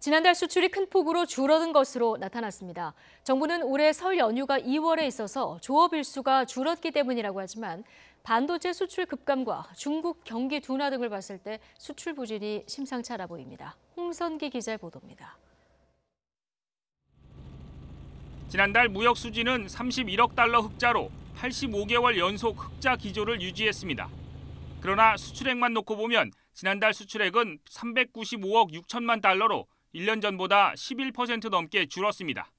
지난달 수출이 큰 폭으로 줄어든 것으로 나타났습니다. 정부는 올해 설 연휴가 2월에 있어서 조업 일수가 줄었기 때문이라고 하지만 반도체 수출 급감과 중국 경기 둔화 등을 봤을 때 수출 부진이 심상치 않아 보입니다. 홍선기 기자의 보도입니다. 지난달 무역 수지는 31억 달러 흑자로 85개월 연속 흑자 기조를 유지했습니다. 그러나 수출액만 놓고 보면 지난달 수출액은 395억 6천만 달러로 1년 전보다 11% 넘게 줄었습니다.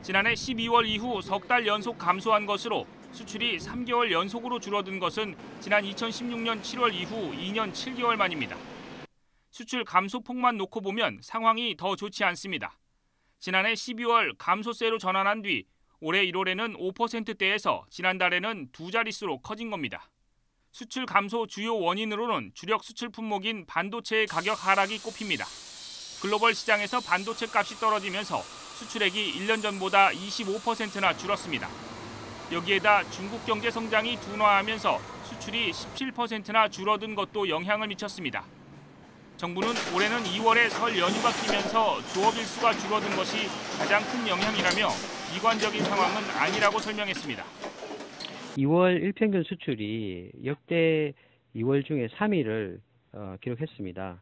지난해 12월 이후 석 달 연속 감소한 것으로 수출이 3개월 연속으로 줄어든 것은 지난 2016년 7월 이후 2년 7개월 만입니다. 수출 감소폭만 놓고 보면 상황이 더 좋지 않습니다. 지난해 12월 감소세로 전환한 뒤 올해 1월에는 5%대에서 지난달에는 두 자릿수로 커진 겁니다. 수출 감소 주요 원인으로는 주력 수출 품목인 반도체의 가격 하락이 꼽힙니다. 글로벌 시장에서 반도체 값이 떨어지면서 수출액이 1년 전보다 25%나 줄었습니다. 여기에다 중국 경제 성장이 둔화하면서 수출이 17%나 줄어든 것도 영향을 미쳤습니다. 정부는 올해는 2월에 설 연휴가 끼면서 조업 일수가 줄어든 것이 가장 큰 영향이라며 비관적인 상황은 아니라고 설명했습니다. 2월 일평균 수출이 역대 2월 중에 3위를 기록했습니다.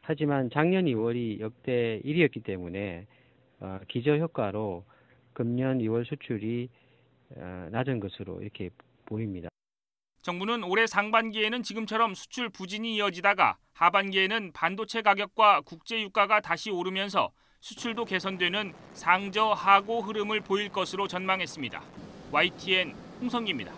하지만 작년 2월이 역대 1위였기 때문에 기저효과로 금년 2월 수출이 낮은 것으로 이렇게 보입니다. 정부는 올해 상반기에는 지금처럼 수출 부진이 이어지다가 하반기에는 반도체 가격과 국제 유가가 다시 오르면서 수출도 개선되는 상저 하고 흐름을 보일 것으로 전망했습니다. YTN 홍성기입니다.